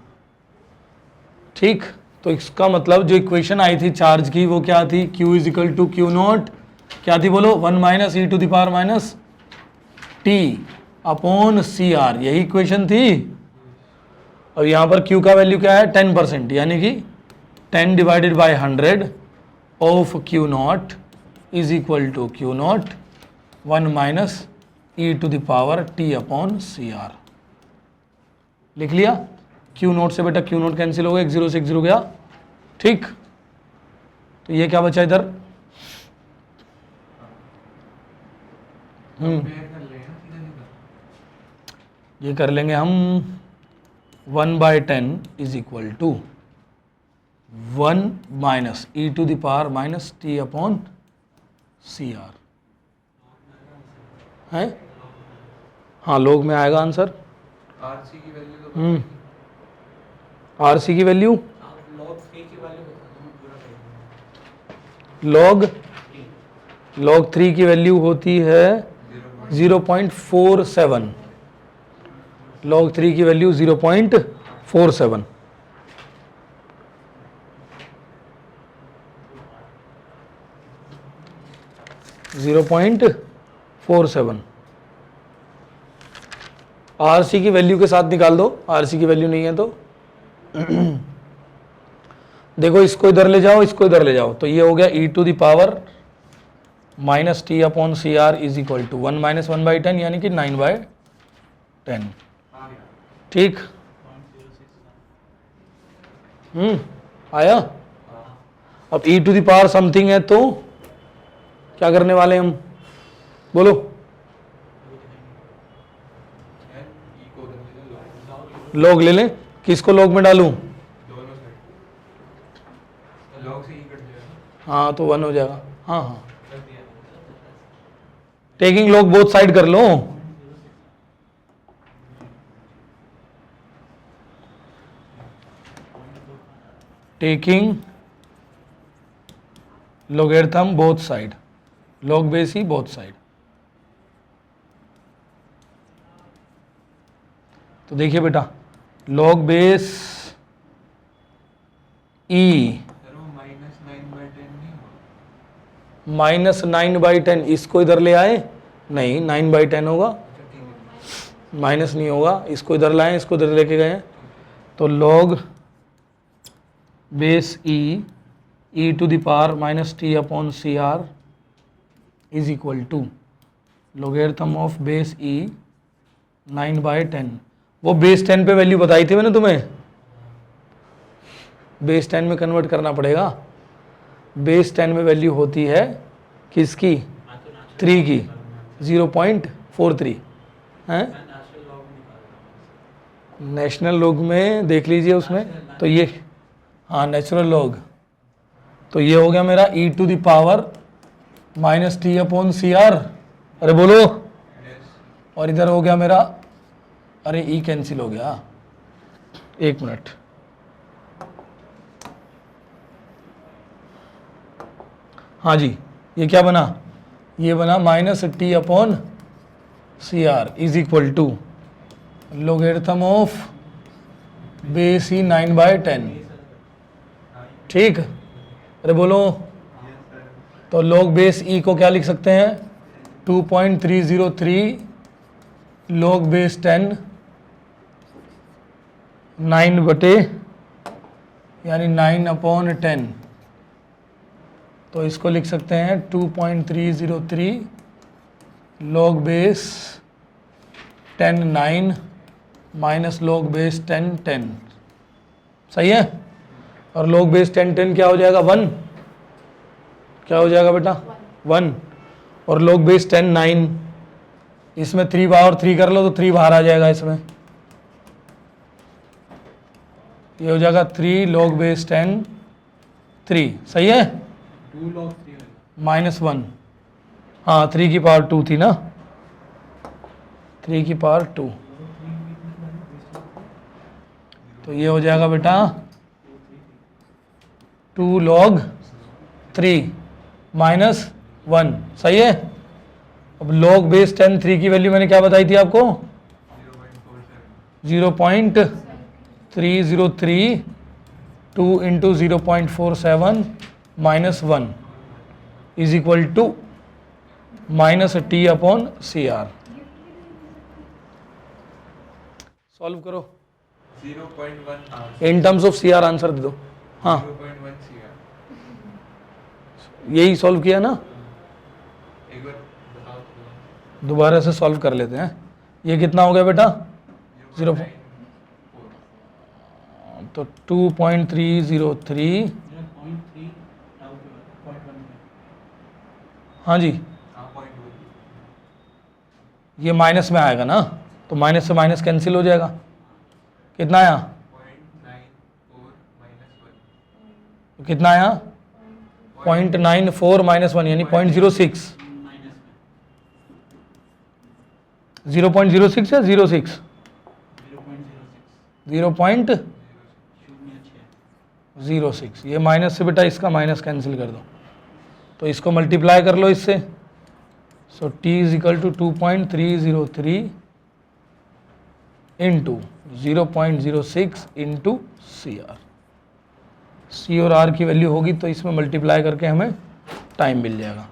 ठीक। तो इसका मतलब जो इक्वेशन आई थी चार्ज की वो क्या थी, Q is equal to Q naught, क्या थी बोलो, 1 minus E to the power minus T upon C R, यही इक्वेशन थी। और यहाँ पर Q का वैल्यू क्या है 10%, यानी कि 10 divided by 100 of Q naught is equal to Q naught 1 minus E to the power T upon C R. लिख लिया। Q नोट से बेटा Q नोट कैंसिल हो गया, 1 0 से 1 0 गया, ठीक। तो ये क्या बचा इधर, कंपेयर कर लेना सीधा सीधा। ये कर लेंगे हम 1/10 is equal to 1 minus E to the power minus T upon C R है। हाँ लॉग में आएगा आंसर। आरसी की वैल्यू तो पता नहीं। आर सी की वैल्यू लॉग 3 की वैल्यू बता दो पूरा लॉग 3 की वैल्यू होती है 0.47, लॉग 3 की वैल्यू 0.47। RC की वैल्यू के साथ निकाल दो, RC की वैल्यू नहीं है तो देखो इसको इधर ले जाओ, इसको इधर ले जाओ, तो ये हो गया e to the power minus T upon C R is equal to 1 minus 1/10 यानी कि 9/10, ठीक। आया। अब e to the power something है तो क्या करने वाले हम, बोलो। यार ई को उधर ले लो, लॉग ले लें, किसको लॉग में डालूं, दोनों साइड लॉग से ई कट जाएगा। हाँ तो 1 हो जाएगा, हाँ हाँ, टेकिंग लॉग बोथ साइड कर लो। Taking logarithm both side, log base ही both side। तो देखिए बेटा log base e सर वो -9/10 नहीं होगा। -9/10, इसको इधर ले आए, नहीं 9/10 होगा, अच्छा ठीक है। माइनस नहीं होगा, इसको इधर लाएं, इसको इधर लेके गए, तो log base e to the power minus T upon C R is equal to logarithm of base e 9/10। वो बेस 10 पे वैल्यू बताई थी मैंने तुम्हें, बेस 10 में कन्वर्ट करना पड़ेगा। बेस 10 में वैल्यू होती है किसकी, 3 की, 0.43 है। नेशनल लॉग में देख लीजिए उसमें, तो ये हाँ नेचुरल लॉग, तो ये हो गया मेरा e to the power minus T upon C R, अरे बोलो, और इधर हो गया मेरा, अरे e कैंसिल हो गया, एक मिनट, हाँ जी, ये क्या बना, ये बना minus T upon C R is equal to logarithm of base e 9/10, ठीक। अरे बोलो, तो log बेस e को क्या लिख सकते हैं, 2.303 log बेस 10 9 बटे यानी 9/10, तो इसको लिख सकते हैं 2.303 log base 10 9 minus log base 10 10, सही है। और log बेस 10 10 क्या हो जाएगा, 1, क्या हो जाएगा बेटा 1, और log बेस 10 9, इसमें 3 बाहर 3 कर लो तो 3 बाहर आ जाएगा, इसमें ये हो जाएगा 3 log बेस 10 3, सही है, 2 log 3 होगा। -1, हाँ 3 की पावर 2 थी ना, 3 की पावर 2, तो ये हो जाएगा बेटा 2 log 3 -1, सही है। अब log बेस 10 3 की वैल्यू मैंने क्या बताई थी आपको, 0.47 0.303 2 into 0.47 minus 1 is equal to minus T upon C R. Solve करो 0.1 in terms of C R, answer दे दो। हाँ 0.1 CR। यही सॉल्व किया ना, एक बार बताओ तो। दोबारा से सॉल्व कर लेते हैं। ये कितना हो गया बेटा? 0 तो 2.303। 0.3 हाँ जी, हाँ 0.1 ये माइनस में आएगा ना, तो माइनस से माइनस कैंसिल हो जाएगा। कितना आया? 0.94 -1। तो कितना आया? 0.94 माइनस 1 यानी 0.06। 0.06 या 06? 0.06। ये माइनस से बेटा इसका माइनस कैंसिल कर दो, तो इसको मल्टीप्लाई कर लो इससे। So t is equal to 2.303 into 0.06 into C R. C और आर की वैल्यू होगी तो इसमें मल्टीप्लाई करके हमें टाइम मिल जाएगा।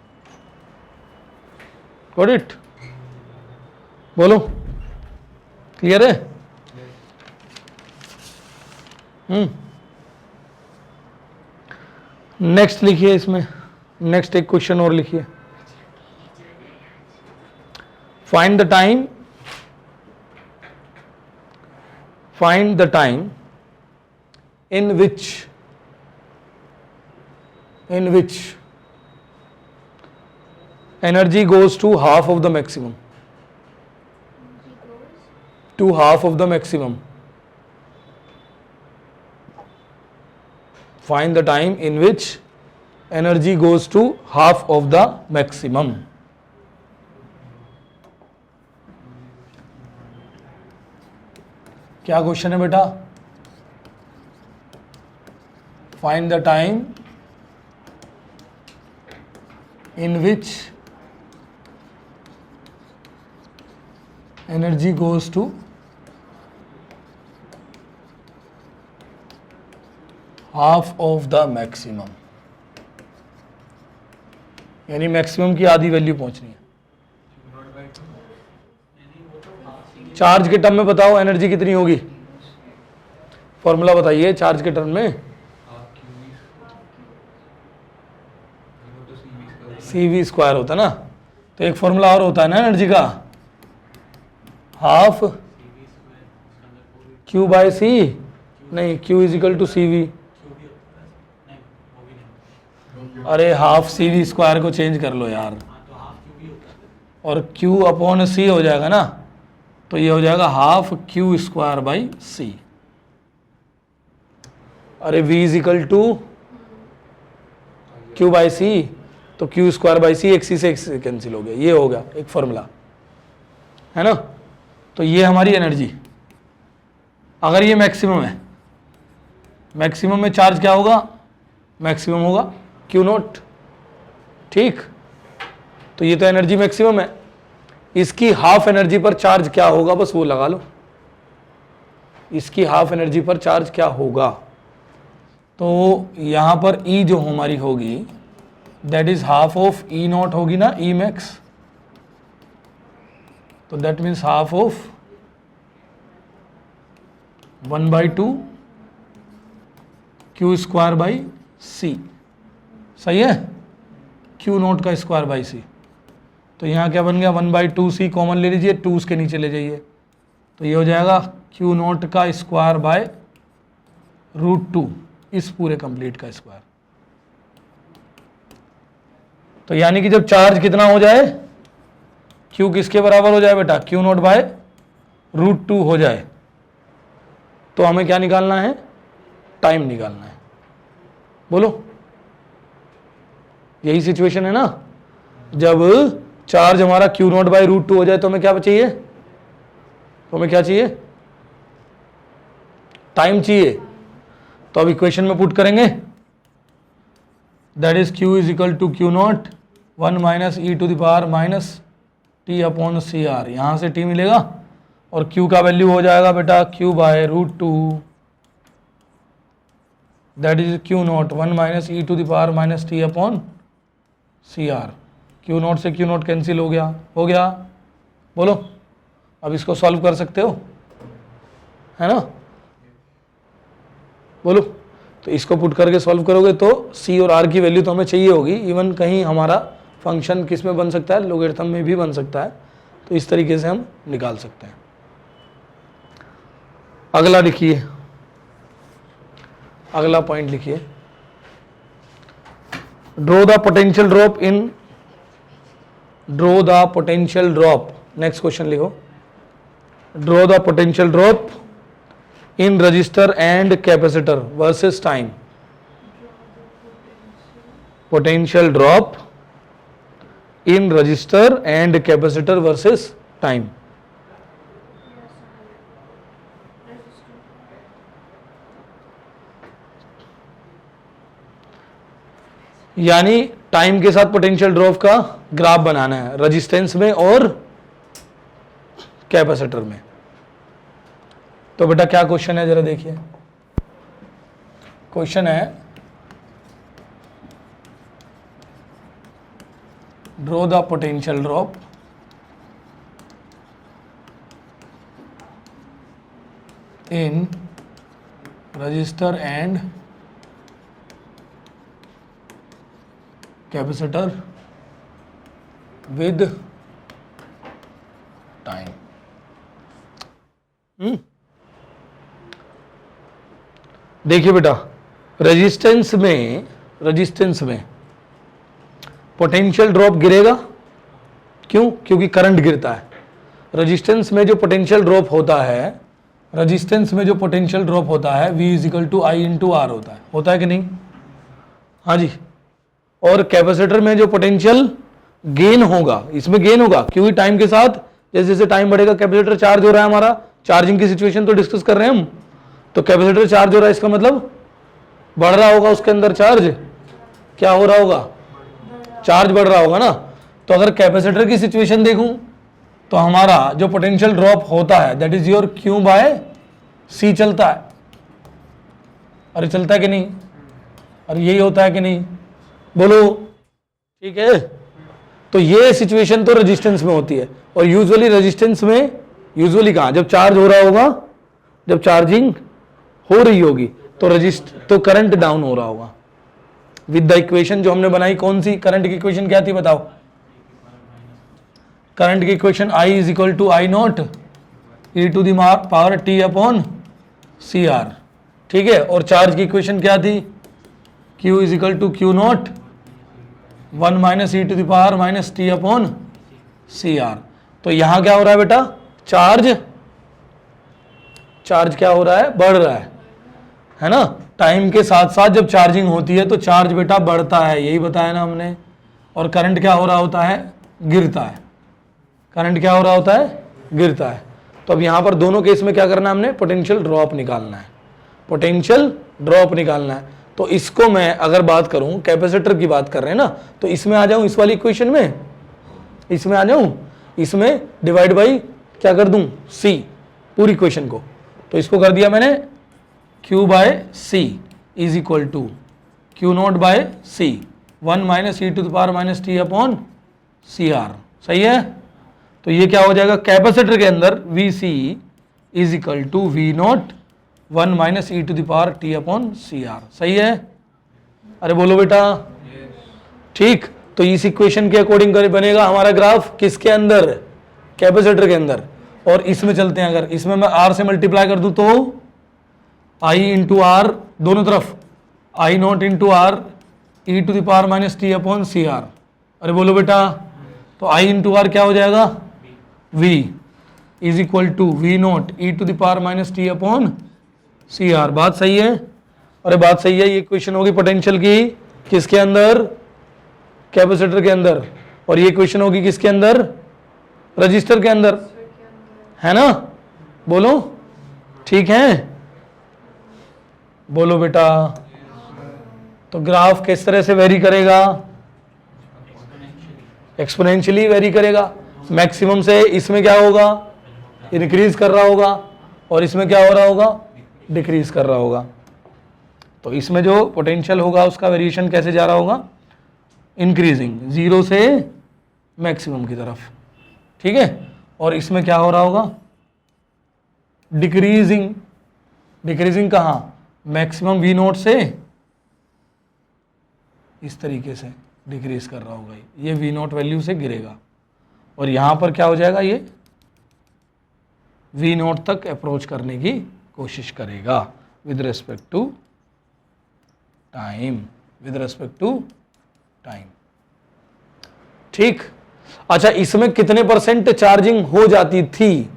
Got it? बोलो, क्लियर है? नेक्स्ट लिखिए, इसमें नेक्स्ट एक क्वेश्चन और लिखिए। Find the time, find the time in which energy goes to half of the maximum, to half of the maximum. Find the time in which energy goes to half of the maximum. क्या क्वेश्चन है बेटा? Find the time in which energy goes to half of the maximum, यानी मैक्सिमम की आधी वैल्यू पहुंचनी है। चार्ज के टर्म में बताओ एनर्जी कितनी होगी? फॉर्मूला बताइए चार्ज के टर्म में। CV स्क्वायर होता है ना, तो एक फॉर्मूला और होता है ना एनर्जी का, हाफ Q बाय C, नहीं Q is equal to CV। अरे हाफ CV स्क्वायर को चेंज कर लो यार, और Q अपॉन C हो जाएगा ना, तो ये हो जाएगा half Q square by C। अरे V is equal to Q by C, तो Q स्क्वायर बाई C एक C से एक से कैंसिल हो गया, ये हो गया एक फॉर्मूला, है ना। तो ये हमारी एनर्जी, अगर ये मैक्सिमम है, मैक्सिमम में चार्ज क्या होगा? मैक्सिमम होगा Q नॉट, ठीक। तो ये तो एनर्जी मैक्सिमम है, इसकी हाफ एनर्जी पर चार्ज क्या होगा, बस वो लगा लो। इसकी हाफ एनर्जी पर चार्ज क्या होगा, तो यहाँ पर E जो हमारी होगी that is half of E not होगी ना, E मैक्स, तो that means half of 1/2 Q square by C, सही है, Q नॉट का स्क्वायर बाई C। तो यहाँ क्या बन गया? 1/2 C कॉमन ले लीजिए, 2 उसके नीचे ले जाइए, तो ये हो जाएगा Q नॉट का स्क्वायर बाय √2, इस पूरे कंप्लीट का स्क्वायर। तो यानी कि जब चार्ज कितना हो जाए, Q किसके बराबर हो जाए बेटा? Q नॉट बाय √2 हो जाए, तो हमें क्या निकालना है? टाइम निकालना है। बोलो, यही सिचुएशन है ना, जब चार्ज हमारा Q नॉट बाय √2 हो जाए तो हमें क्या चाहिए? तो हमें क्या चाहिए? टाइम चाहिए। तो अब इक्वेशन में पुट करेंगे, that is Q is equal to Q naught 1 minus E to the power minus T upon CR, यहाँ से T मिलेगा, और Q का वैल्यू हो जाएगा बेटा Q by √2 that is Q naught 1 minus E to the power minus T upon C R. Q naught से क्यू नॉट कैंसिल हो गया, बोलो। अब इसको सॉल्व कर सकते हो, है ना, बोलो। तो इसको पुट करके सॉल्व करोगे तो सी और आर की वैल्यू तो हमें चाहिए होगी। इवन कहीं हमारा फंक्शन किस में बन सकता है, लोगरिथम में भी बन सकता है। तो इस तरीके से हम निकाल सकते हैं। अगला लिखिए, अगला पॉइंट लिखिए, draw the potential drop in, draw the potential drop, next question लिखो, draw the potential drop in resistor and capacitor versus time, potential drop in resistor and capacitor versus time। यानी टाइम के साथ पोटेंशियल ड्रॉप का ग्राफ बनाना है, रेजिस्टेंस में और कैपेसिटर में। तो बेटा क्या क्वेश्चन है, जरा देखिए। क्वेश्चन है draw the potential drop in register and capacitor with time. देखिए बेटा, रेजिस्टेंस में पोटेंशियल ड्रॉप गिरेगा, क्यों? क्योंकि करंट गिरता है। रेजिस्टेंस में जो पोटेंशियल ड्रॉप होता है, रेजिस्टेंस में जो पोटेंशियल ड्रॉप होता है V is equal to I into R होता है कि नहीं? हाँ जी। और कैपेसिटर में जो पोटेंशियल गेन होगा, इसमें गेन होगा क्योंकि टाइम के साथ जैसे जैसे टाइम बढ़ेगा कैपेसिटर चार्ज हो रहा है, हमारा चार्जिंग की सिचुएशन तो डिस्कस कर रहे हैं हम। तो कैपेसिटर चार्ज हो रहा है, इसका मतलब बढ़ रहा होगा उसके अंदर चार्ज। क्या हो रहा होगा? चार्ज बढ़ रहा होगा ना। तो अगर कैपेसिटर की सिचुएशन देखूं तो हमारा जो पोटेंशियल ड्रॉप होता है that is your Q by C चलता है। अरे चलता है कि नहीं? अरे यही होता है कि नहीं? बोलो, ठीक है। तो ये सिचुएशन तो रेजिस्टेंस में होती है, और यूजुअली रेजिस्टेंस में, यूजुअली कहाँ, जब चार्ज हो रहा होगा, जब चार्जिंग हो रही होगी तो करंट डाउन हो रहा होगा। विद द इक्वेशन जो हमने बनाई, कौन सी करंट की इक्वेशन क्या थी बताओ? करंट की equation I is equal to I naught E to the power T upon C R, ठीक है। और चार्ज की इक्वेशन क्या थी? Q is equal to Q naught 1 minus E to the power minus T upon C R. तो यहां क्या हो रहा है बेटा? चार्ज क्या हो रहा है? बढ़ रहा है ना। टाइम के साथ साथ जब चार्जिंग होती है तो चार्ज बेटा बढ़ता है, यही बताया ना हमने। और करंट क्या हो रहा होता है? गिरता है। करंट क्या हो रहा होता है? गिरता है। तो अब यहां पर दोनों केस में क्या करना है हमने? पोटेंशियल ड्रॉप निकालना है, पोटेंशियल ड्रॉप निकालना है। तो इसको मैं अगर बात करूं, कैपेसिटर की बात कर रहे हैं ना, तो इसमें आ जाऊं, इस वाली इक्वेशन में, इसमें आ जाऊं, इसमें डिवाइड बाई क्या कर दूं? सी, पूरी इक्वेशन को। तो इसको कर दिया मैंने Q by C is equal to Q naught by C 1 minus E to the power minus T upon C R. सही है। तो ये क्या हो जाएगा? कैपेसिटर के अंदर V C is equal to V naught 1 minus E to the power T upon C R. सही है। अरे बोलो बेटा, ठीक। तो इस इक्वेशन के अकॉर्डिंग बनेगा हमारा ग्राफ, किसके अंदर? कैपेसिटर के अंदर। और इसमें चलते हैं, अगर इसमें मैं आर से मल्टीप्लाई कर दूं तो आई इंटू आर, दोनों तरफ I naught into R E to the power minus T upon C R. अरे बोलो बेटा, तो आई इंटू आर क्या हो जाएगा? V is equal to V naught E to the power minus T upon C R. बात सही है? अरे बात सही है। ये इक्वेशन होगी पोटेंशियल की, किसके अंदर? कैपेसिटर के अंदर। और ये इक्वेशन होगी किसके अंदर? रजिस्टर के अंदर, है ना। बोलो, ठीक है। बोलो बेटा। तो ग्राफ किस तरह से वेरी करेगा? एक्सपोनेंशियली वेरी करेगा। मैक्सिमम से इसमें क्या होगा? इंक्रीज कर रहा होगा, और इसमें क्या हो रहा होगा? डिक्रीज कर रहा होगा। तो इसमें जो पोटेंशियल होगा उसका वेरिएशन कैसे जा रहा होगा, इंक्रीजिंग, 0 से मैक्सिमम की तरफ, ठीक है। और इसमें क्या हो रहा होगा, डिक्रीजिंग, डिक्रीजिंग कहाँ, मैक्सिमम वी नोट से इस तरीके से डिक्रीज कर रहा होगा, ये वी नोट वैल्यू से गिरेगा और यहां पर क्या हो जाएगा, ये वी नोट तक अप्रोच करने की कोशिश करेगा with respect to time, with respect to time, ठीक। अच्छा, इसमें कितने परसेंट चार्जिंग हो जाती थी,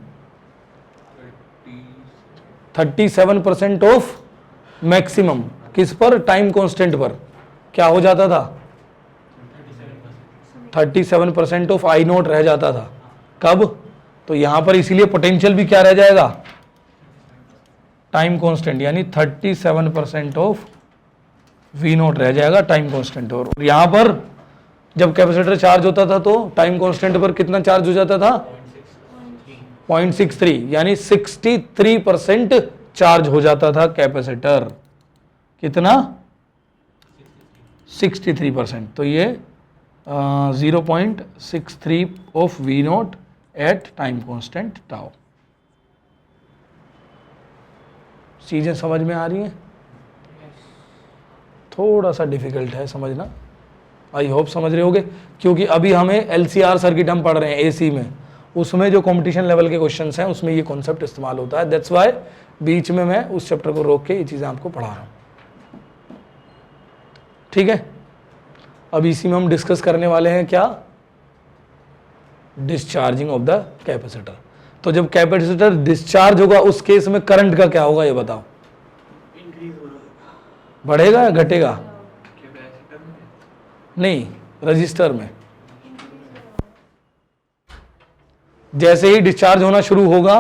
37% ऑफ मैक्सिमम, किस पर, टाइम कांस्टेंट पर क्या हो जाता था, 37% ऑफ आई नोट रह जाता था, कब, तो यहां पर इसीलिए पोटेंशियल भी क्या रह जाएगा, टाइम कांस्टेंट, यानी 37% ऑफ वी नोट रह जाएगा टाइम कांस्टेंट। और यहां पर जब कैपेसिटर चार्ज होता था तो टाइम कांस्टेंट पर कितना चार्ज हो जाता था, 0.63, यानी 63% चार्ज हो जाता था कैपेसिटर, कितना, 63%। तो ये 0.63 of V naught at time constant tau. चीजें समझ में आ रही हैं, थोड़ा सा डिफिकल्ट है समझना, आई होप समझ रहे होगे, क्योंकि अभी हमें LCR सर्किट हम पढ़ रहे हैं AC में, उसमें जो कंपटीशन लेवल के क्वेश्चंस हैं उसमें ये कॉन्सेप्ट इस्तेमाल होता है, दैट्स वाई बीच में मैं उस चैप्टर को रोक के ये चीज़ें आपको पढ़ा रहा हूँ, ठीक है। अब इसी में हम डिस्कस करने वाले हैं क्या, डिस्चार्जिंग ऑफ द कैपेसिटर। तो जब कैपेसिटर डिस्चार्ज होगा उस केस में करंट का क्या होगा ये बताओ, बढ़ेगा या घटेगा, कैपेसिटर में नहीं रजिस्टर में, जैसे ही डिस्चार्ज होना शुरू होगा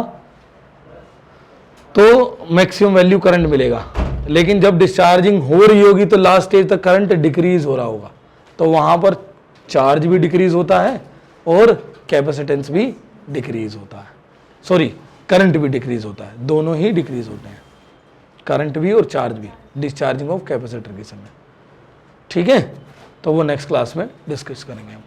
तो मैक्सिमम वैल्यू करंट मिलेगा, लेकिन जब डिस्चार्जिंग हो रही होगी तो लास्ट स्टेज तक करंट डिक्रीज हो रहा होगा, तो वहां पर चार्ज भी डिक्रीज होता है और कैपेसिटेंस भी डिक्रीज होता है, सॉरी करंट भी डिक्रीज होता है, दोनों ही डिक्रीज होते हैं, करंट भी और चार्ज भी डिस्चार्जिंग ऑफ कैपेसिटर के समय, ठीक है। तो वो नेक्स्ट क्लास में डिस्कस करेंगे हम।